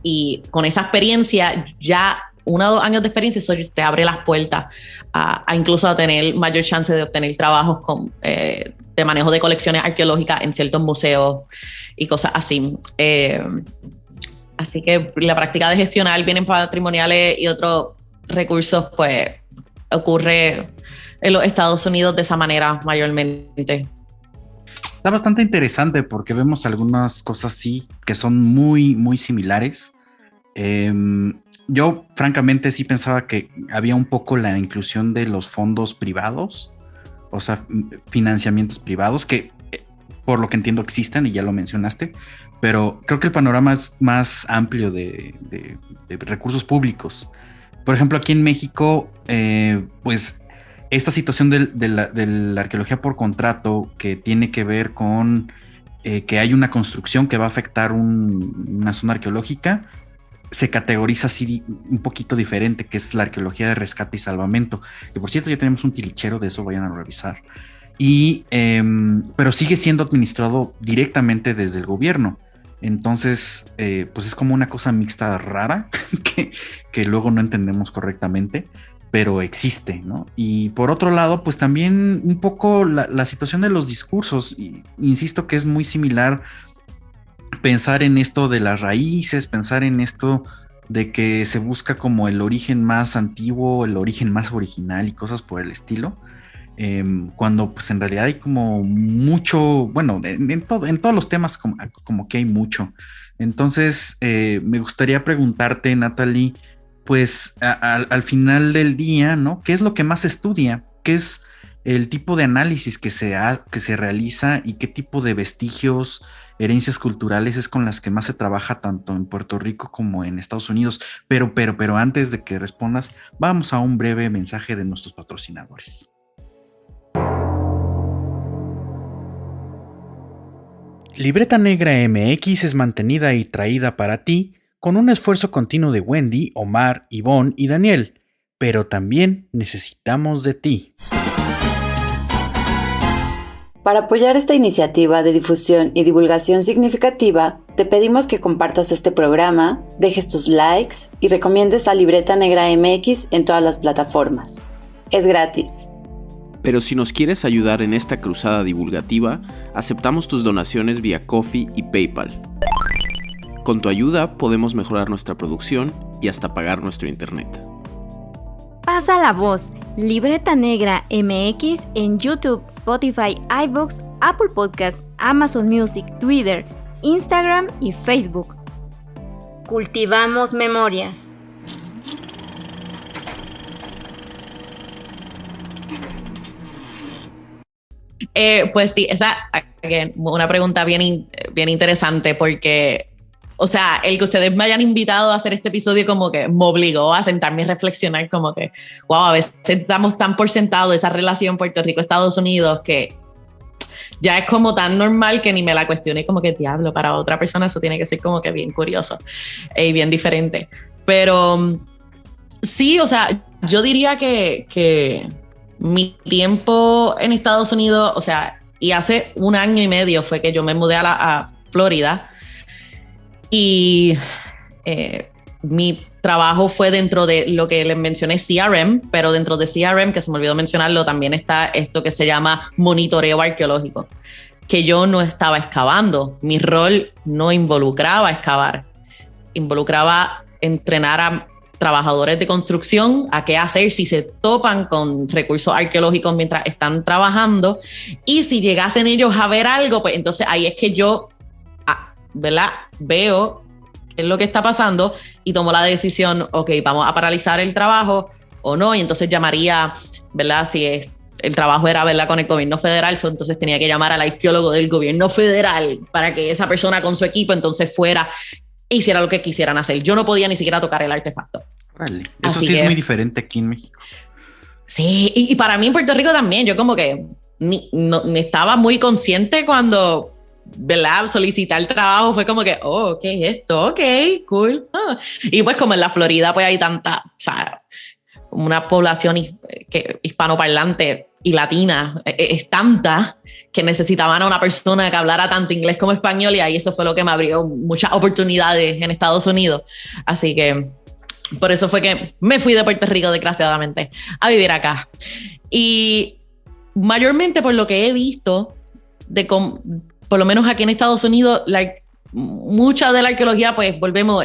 y con esa experiencia, ya 1 o 2 años de experiencia, eso te abre las puertas a incluso a tener mayor chance de obtener trabajos de manejo de colecciones arqueológicas en ciertos museos y cosas así. Así que la práctica de gestionar bienes patrimoniales y otros recursos, pues, ocurre en los Estados Unidos de esa manera mayormente. Está bastante interesante porque vemos algunas cosas sí que son muy, muy similares. Yo, francamente, sí pensaba que había un poco la inclusión de los fondos privados, o sea, financiamientos privados, que por lo que entiendo existen y ya lo mencionaste, pero creo que el panorama es más amplio de recursos públicos. Por ejemplo, aquí en México, pues esta situación de la arqueología por contrato, que tiene que ver con que hay una construcción que va a afectar una zona arqueológica, se categoriza así un poquito diferente, que es la arqueología de rescate y salvamento, que por cierto ya tenemos un tilichero de eso, vayan a revisar. Pero sigue siendo administrado directamente desde el gobierno. Entonces, pues es como una cosa mixta rara que luego no entendemos correctamente, pero existe, ¿no? Y por otro lado, pues también un poco la situación de los discursos. Y insisto que es muy similar pensar en esto de las raíces, pensar en esto de que se busca como el origen más antiguo, el origen más original y cosas por el estilo. Cuando pues en realidad hay como mucho, bueno, en todos los temas como que hay mucho. Entonces me gustaría preguntarte, Natalie, pues al final del día, ¿no? ¿Qué es lo que más se estudia? ¿Qué es el tipo de análisis que se realiza y qué tipo de vestigios, herencias culturales es con las que más se trabaja tanto en Puerto Rico como en Estados Unidos? Pero antes de que respondas, vamos a un breve mensaje de nuestros patrocinadores. Libreta Negra MX es mantenida y traída para ti con un esfuerzo continuo de Wendy, Omar, Ivonne y Daniel, pero también necesitamos de ti. Para apoyar esta iniciativa de difusión y divulgación significativa, te pedimos que compartas este programa, dejes tus likes y recomiendes a Libreta Negra MX en todas las plataformas. Es gratis. Pero si nos quieres ayudar en esta cruzada divulgativa, aceptamos tus donaciones vía Ko-fi y PayPal. Con tu ayuda podemos mejorar nuestra producción y hasta pagar nuestro internet. Pasa la voz, Libreta Negra MX en YouTube, Spotify, iVoox, Apple Podcasts, Amazon Music, Twitter, Instagram y Facebook. Cultivamos memorias. Pues sí, esa es una pregunta bien interesante porque, o sea, el que ustedes me hayan invitado a hacer este episodio como que me obligó a sentarme y reflexionar como que, wow, a veces damos tan por sentado esa relación Puerto Rico-Estados Unidos que ya es como tan normal que ni me la cuestioné, como que diablo, para otra persona eso tiene que ser como que bien curioso y bien diferente. Pero sí, o sea, yo diría que mi tiempo en Estados Unidos, o sea, y hace 1 año y medio fue que yo me mudé a Florida y mi trabajo fue dentro de lo que les mencioné, CRM, pero dentro de CRM, que se me olvidó mencionarlo, también está esto que se llama monitoreo arqueológico, que yo no estaba excavando. Mi rol no involucraba excavar, involucraba entrenar a trabajadores de construcción a qué hacer si se topan con recursos arqueológicos mientras están trabajando, y si llegasen ellos a ver algo, pues entonces ahí es que yo, ¿verdad?, veo qué es lo que está pasando y tomo la decisión, ok, vamos a paralizar el trabajo o no, y entonces llamaría, ¿verdad?, si el trabajo era, ¿verdad?, con el gobierno federal, entonces tenía que llamar al arqueólogo del gobierno federal para que esa persona con su equipo entonces fuera e hiciera lo que quisieran hacer. Yo no podía ni siquiera tocar el artefacto. Vale. Eso sí es muy diferente aquí en México. Sí, y para mí en Puerto Rico también, yo como que no estaba muy consciente cuando, ¿verdad?, solicitar el trabajo fue como que, oh, ¿qué es esto? Ok, cool. Y pues como en la Florida pues hay tanta, o sea, una población hispanoparlante y latina es tanta que necesitaban a una persona que hablara tanto inglés como español, y ahí eso fue lo que me abrió muchas oportunidades en Estados Unidos. Así que por eso fue que me fui de Puerto Rico, desgraciadamente, a vivir acá. Y mayormente por lo que he visto, por lo menos aquí en Estados Unidos, mucha de la arqueología, pues volvemos,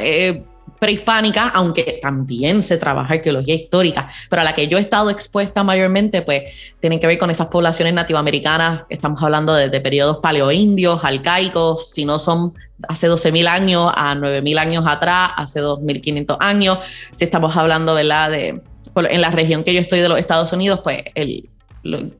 prehispánica, aunque también se trabaja arqueología histórica, pero a la que yo he estado expuesta mayormente, pues tienen que ver con esas poblaciones nativoamericanas. Estamos hablando de periodos paleoindios, arcaicos, si no son hace 12.000 años a 9.000 años atrás, hace 2.500 años. Si estamos hablando, ¿verdad?, en la región que yo estoy de los Estados Unidos, pues el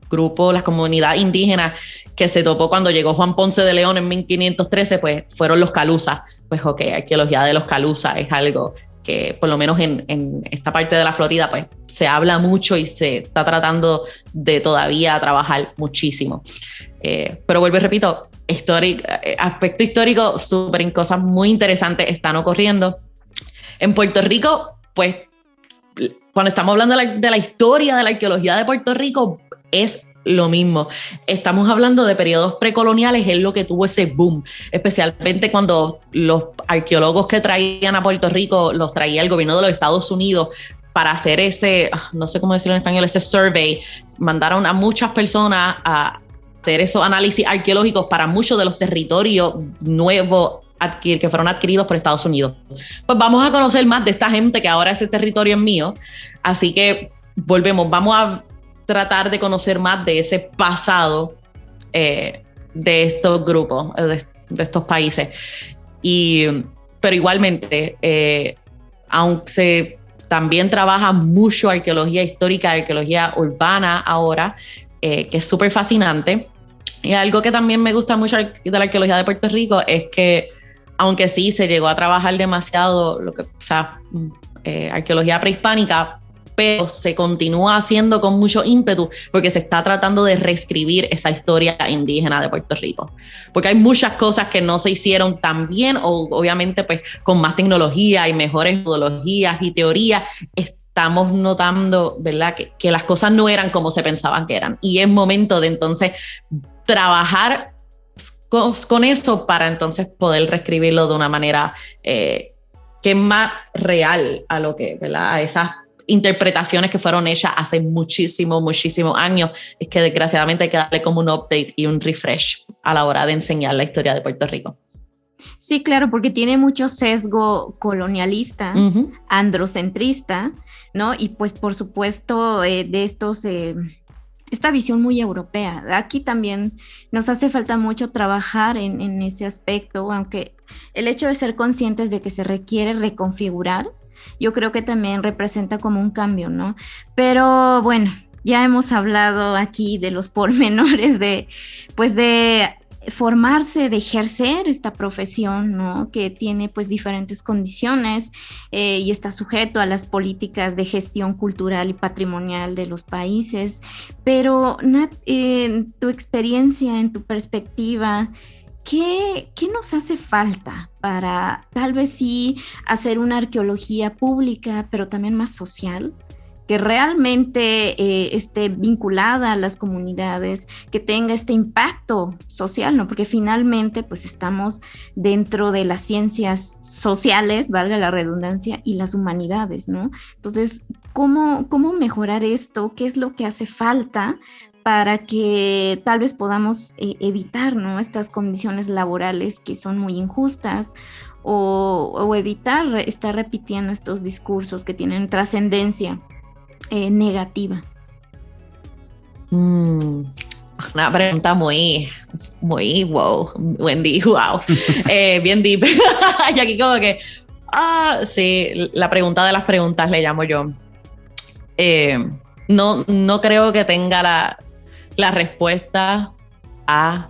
grupo, la comunidad indígena que se topó cuando llegó Juan Ponce de León en 1513, pues fueron los Calusa. Pues arqueología de los Calusa es algo que por lo menos en esta parte de la Florida pues se habla mucho y se está tratando de todavía trabajar muchísimo. Pero vuelvo y repito, aspecto histórico, súper cosas muy interesantes están ocurriendo. En Puerto Rico, pues cuando estamos hablando de la historia de la arqueología de Puerto Rico, es lo mismo. Estamos hablando de periodos precoloniales, es lo que tuvo ese boom, especialmente cuando los arqueólogos que traían a Puerto Rico los traía el gobierno de los Estados Unidos para hacer ese, no sé cómo decirlo en español, ese survey. Mandaron a muchas personas a hacer esos análisis arqueológicos para muchos de los territorios nuevos que fueron adquiridos por Estados Unidos. Pues vamos a conocer más de esta gente que ahora ese territorio es mío. Así que vamos a tratar de conocer más de ese pasado de estos grupos, de estos países. Pero igualmente, aunque se también trabaja mucho arqueología histórica, arqueología urbana ahora, que es súper fascinante. Y algo que también me gusta mucho de la arqueología de Puerto Rico es que, aunque sí se llegó a trabajar demasiado arqueología prehispánica, pero se continúa haciendo con mucho ímpetu porque se está tratando de reescribir esa historia indígena de Puerto Rico. Porque hay muchas cosas que no se hicieron tan bien, o obviamente pues con más tecnología y mejores metodologías y teorías, estamos notando, ¿verdad?, que las cosas no eran como se pensaban que eran. Y es momento de entonces trabajar con eso para entonces poder reescribirlo de una manera que es más real a lo que, ¿verdad?, a esas interpretaciones que fueron hechas hace muchísimos años. Es que desgraciadamente hay que darle como un update y un refresh a la hora de enseñar la historia de Puerto Rico. Sí, claro, porque tiene mucho sesgo colonialista, androcentrista, ¿no? Y pues por supuesto de estos... esta visión muy europea. Aquí también nos hace falta mucho trabajar en ese aspecto, aunque el hecho de ser conscientes de que se requiere reconfigurar, yo creo que también representa como un cambio, ¿no? Pero bueno, ya hemos hablado aquí de los pormenores de formarse, de ejercer esta profesión, ¿no?, que tiene pues diferentes condiciones y está sujeto a las políticas de gestión cultural y patrimonial de los países. Pero Nat, en tu experiencia, en tu perspectiva, ¿qué nos hace falta para tal vez sí hacer una arqueología pública, pero también más social, que realmente esté vinculada a las comunidades, que tenga este impacto social, ¿no? Porque finalmente pues estamos dentro de las ciencias sociales, valga la redundancia, y las humanidades, ¿no? Entonces, ¿cómo mejorar esto? ¿Qué es lo que hace falta para que tal vez podamos evitar, ¿no?, estas condiciones laborales que son muy injustas, o evitar estar repitiendo estos discursos que tienen trascendencia negativa? Una pregunta muy wow, Wendy, wow. Bien deep. Y aquí como que, sí, la pregunta de las preguntas le llamo yo. No creo que tenga la respuesta a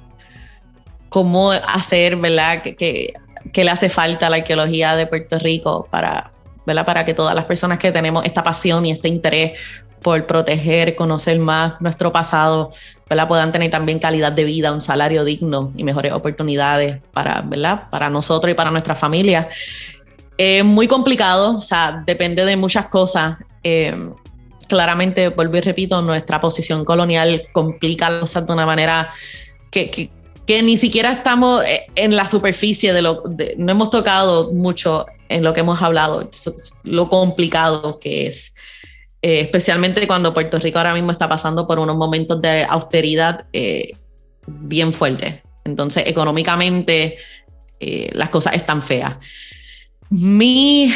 cómo hacer, ¿verdad?, que le hace falta a la arqueología de Puerto Rico para que todas las personas que tenemos esta pasión y este interés por proteger, conocer más nuestro pasado, ¿verdad?, puedan tener también calidad de vida, un salario digno y mejores oportunidades para nosotros y para nuestra familia. Es muy complicado, o sea, depende de muchas cosas. claramente, vuelvo y repito, nuestra posición colonial complica las cosas de una manera que ni siquiera estamos en la superficie no hemos tocado mucho en lo que hemos hablado, lo complicado que es, especialmente cuando Puerto Rico ahora mismo está pasando por unos momentos de austeridad bien fuertes. Entonces, económicamente, las cosas están feas. Lo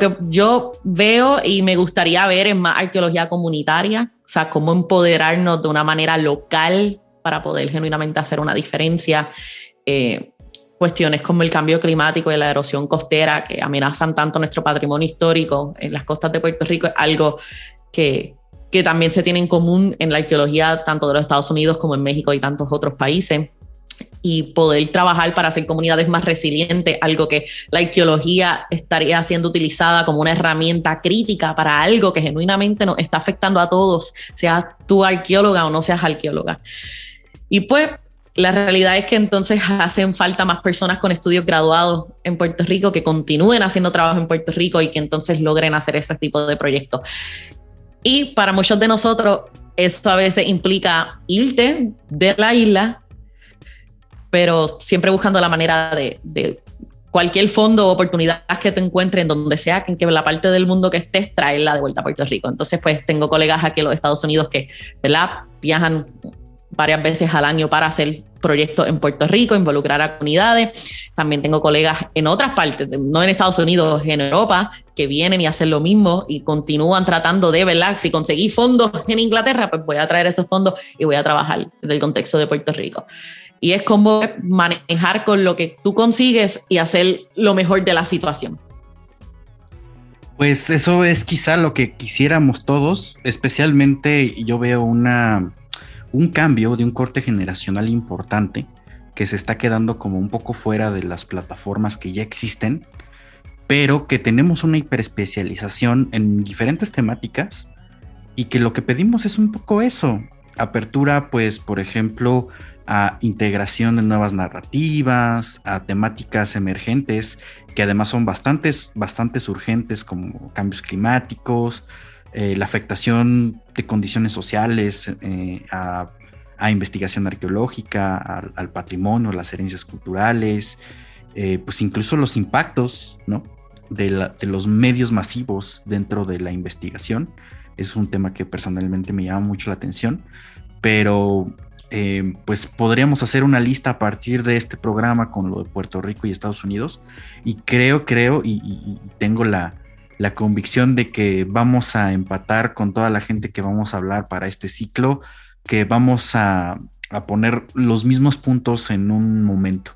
que yo veo y me gustaría ver es más arqueología comunitaria, o sea, cómo empoderarnos de una manera local para poder genuinamente hacer una diferencia. Cuestiones como el cambio climático y la erosión costera que amenazan tanto nuestro patrimonio histórico en las costas de Puerto Rico es algo que también se tiene en común en la arqueología tanto de los Estados Unidos como en México y tantos otros países. Y poder trabajar para hacer comunidades más resilientes, algo que la arqueología estaría siendo utilizada como una herramienta crítica para algo que genuinamente nos está afectando a todos, seas tú arqueóloga o no seas arqueóloga. Y pues la realidad es que entonces hacen falta más personas con estudios graduados en Puerto Rico que continúen haciendo trabajo en Puerto Rico y que entonces logren hacer ese tipo de proyectos. Y para muchos de nosotros eso a veces implica irte de la isla, pero siempre buscando la manera de cualquier fondo o oportunidad que te encuentres en donde sea, en que la parte del mundo que estés, traerla de vuelta a Puerto Rico. Entonces, pues tengo colegas aquí en los Estados Unidos que, ¿verdad?, viajan varias veces al año para hacer proyectos en Puerto Rico, involucrar a comunidades. También tengo colegas en otras partes, no en Estados Unidos, en Europa, que vienen y hacen lo mismo y continúan tratando de, ¿verdad?, si conseguí fondos en Inglaterra, pues voy a traer esos fondos y voy a trabajar desde el contexto de Puerto Rico. Y es como manejar con lo que tú consigues y hacer lo mejor de la situación. Pues eso es quizá lo que quisiéramos todos, especialmente yo veo un cambio de un corte generacional importante que se está quedando como un poco fuera de las plataformas que ya existen, pero que tenemos una hiperespecialización en diferentes temáticas y que lo que pedimos es un poco eso, apertura, pues, por ejemplo, a integración de nuevas narrativas, a temáticas emergentes que además son bastante urgentes, como cambios climáticos, la afectación de condiciones sociales, a investigación arqueológica, al patrimonio, las herencias culturales, pues incluso los impactos, ¿no?, de los medios masivos dentro de la investigación. Es un tema que personalmente me llama mucho la atención, pero pues podríamos hacer una lista a partir de este programa con lo de Puerto Rico y Estados Unidos, y creo y tengo la convicción de que vamos a empatar con toda la gente que vamos a hablar para este ciclo, que vamos a poner los mismos puntos en un momento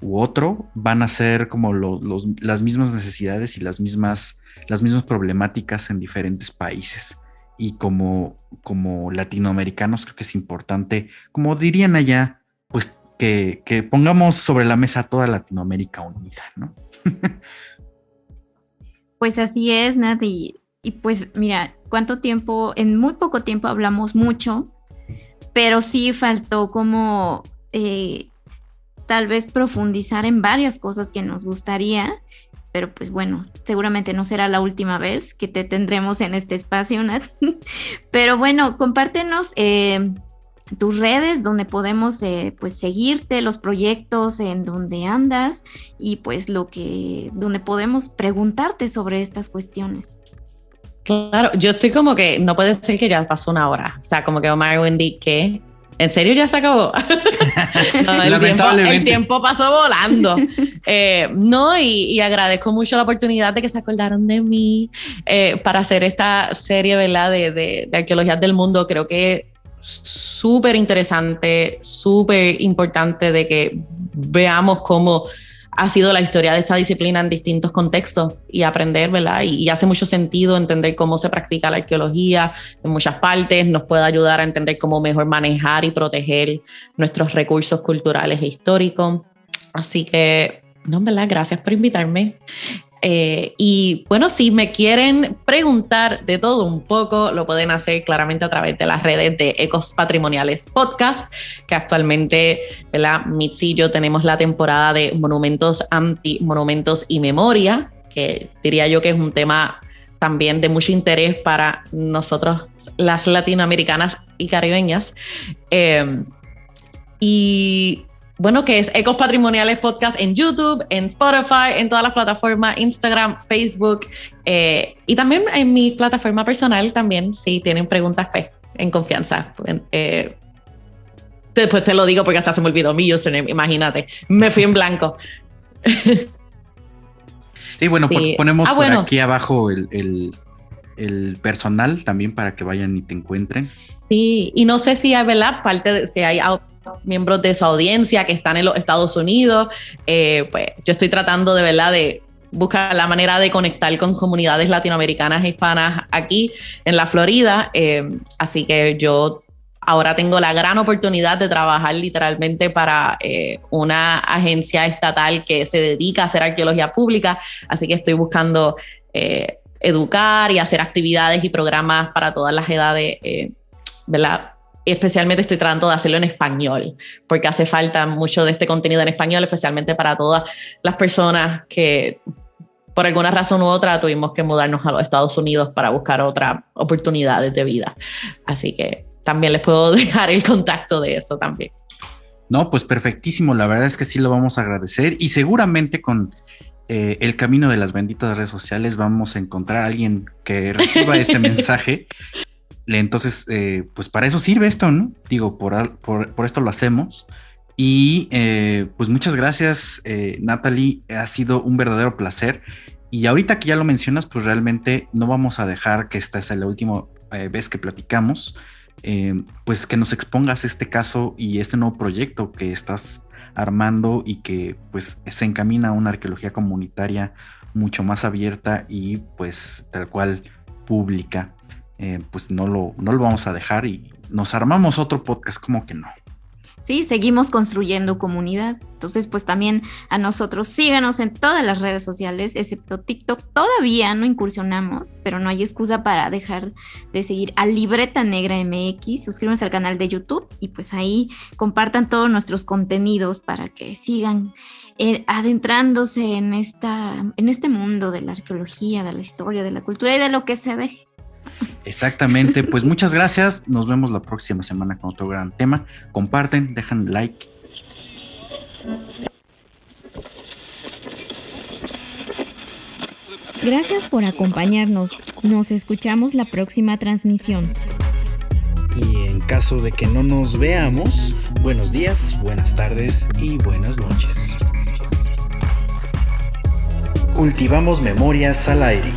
u otro, van a ser como las mismas necesidades y las mismas problemáticas en diferentes países. Y como latinoamericanos creo que es importante, como dirían allá, pues que pongamos sobre la mesa toda Latinoamérica unida, ¿no? Pues así es, Nat, y pues mira, cuánto tiempo, en muy poco tiempo hablamos mucho, pero sí faltó como tal vez profundizar en varias cosas que nos gustaría. Pero pues bueno, seguramente no será la última vez que te tendremos en este espacio, Nat. Pero bueno, compártenos tus redes donde podemos pues seguirte, los proyectos en donde andas y pues donde podemos preguntarte sobre estas cuestiones. Claro, yo estoy como que no puede ser que ya pasó una hora. O sea, como que Omar, Wendy, ¿qué? ¿En serio ya se acabó? No, el tiempo pasó volando. Y agradezco mucho la oportunidad de que se acordaron de mí para hacer esta serie, ¿verdad?, de arqueologías del mundo. Creo que es súper interesante, súper importante de que veamos cómo ha sido la historia de esta disciplina en distintos contextos y aprender, ¿verdad? Y hace mucho sentido entender cómo se practica la arqueología en muchas partes, nos puede ayudar a entender cómo mejor manejar y proteger nuestros recursos culturales e históricos. Así que, no, ¿verdad? Gracias por invitarme. Y bueno, si me quieren preguntar de todo un poco, lo pueden hacer claramente a través de las redes de Ecos Patrimoniales Podcast, que actualmente, ¿verdad?, Mitzi y yo tenemos la temporada de monumentos, antimonumentos y memoria, que diría yo que es un tema también de mucho interés para nosotros, las latinoamericanas y caribeñas. Y bueno, que es Ecos Patrimoniales Podcast en YouTube, en Spotify, en todas las plataformas, Instagram, Facebook, y también en mi plataforma personal también, si tienen preguntas, pues, en confianza. Después te lo digo porque hasta se me olvidó mi username, imagínate, me fui en blanco. Sí, bueno, sí. Ponemos por bueno, aquí abajo el personal también para que vayan y te encuentren. Sí, y no sé si hay, ¿verdad? Si hay miembros de su audiencia que están en los Estados Unidos, pues yo estoy tratando de, ¿verdad?, de buscar la manera de conectar con comunidades latinoamericanas e hispanas aquí en la Florida, así que yo ahora tengo la gran oportunidad de trabajar literalmente para una agencia estatal que se dedica a hacer arqueología pública, así que estoy buscando educar y hacer actividades y programas para todas las edades, ¿verdad? Especialmente estoy tratando de hacerlo en español, porque hace falta mucho de este contenido en español, especialmente para todas las personas que por alguna razón u otra tuvimos que mudarnos a los Estados Unidos para buscar otras oportunidades de vida. Así que también les puedo dejar el contacto de eso también. No, pues perfectísimo. La verdad es que sí lo vamos a agradecer y seguramente con el camino de las benditas redes sociales vamos a encontrar a alguien que reciba ese mensaje. Entonces, pues para eso sirve esto, ¿no? Digo, por esto lo hacemos. Y pues muchas gracias, Natalie. Ha sido un verdadero placer. Y ahorita que ya lo mencionas, pues realmente no vamos a dejar que esta sea la última vez que platicamos. Pues que nos expongas este caso y este nuevo proyecto que estás armando y que pues se encamina a una arqueología comunitaria mucho más abierta y pues tal cual pública. Pues no lo vamos a dejar y nos armamos otro podcast, como que no. Sí, seguimos construyendo comunidad. Entonces, pues también a nosotros síganos en todas las redes sociales, excepto TikTok. Todavía no incursionamos, pero no hay excusa para dejar de seguir a Libreta Negra MX. Suscríbanse al canal de YouTube y pues ahí compartan todos nuestros contenidos para que sigan adentrándose en este mundo de la arqueología, de la historia, de la cultura y de lo que se deje. Exactamente, pues muchas gracias, nos vemos la próxima semana con otro gran tema. Comparten, dejan like. Gracias por acompañarnos, nos escuchamos la próxima transmisión. Y en caso de que no nos veamos, buenos días, buenas tardes y buenas noches. Cultivamos memorias al aire.